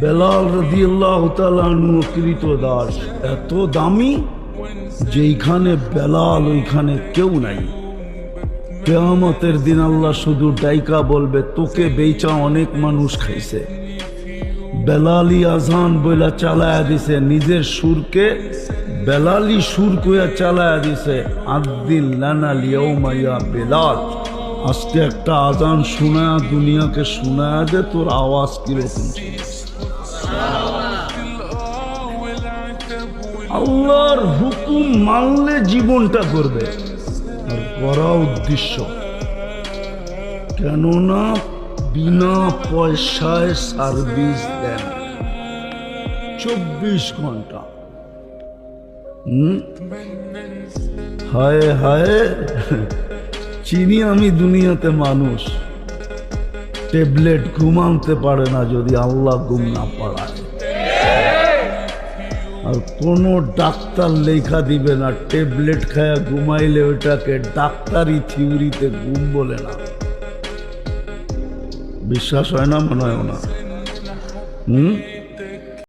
বেলাল রাদিয়াল্লাহু তাআলা আনহু কৃতদাস এত দামি যেইখানে বেলাল ওইখানে কেউ নাই। কিয়ামতের দিন আল্লাহ শুধু ডাইকা বলবে, তোকে বেচা অনেক মানুষ খাইছে। বেলালি আজান বইলা চালায়া দিছে, নিজের সুরকে বেলালি সুর কইয়া চালায়া দিছে। আদ্দিন লানা লিয়াউমা ইয়া বেলাল, আজকে একটা আজান শোনায়া দুনিয়াকে শোনায়া দে তোর আওয়াজ কিরকম ছিল। আল্লাহর হুকুম মানলে জীবনটা করবে, আর করা উদ্দেশ্য। কেননা বিনা পয়সায় সার্ভিস দেন 24 ঘন্টা। হায় হায়, চিনি আমি দুনিয়াতে মানুষ ট্যাবলেট ঘুমাতে পারে না যদি আল্লাহ ঘুম না পাড়ায়। আর কোনো ডাক্তার লেখা দিবে না ট্যাবলেট খায়া ঘুমাইলে ওইটাকে ডাক্তারি থিওরিতে ঘুম বলে না। বিশ্বাস হয় না? মনে হয় না।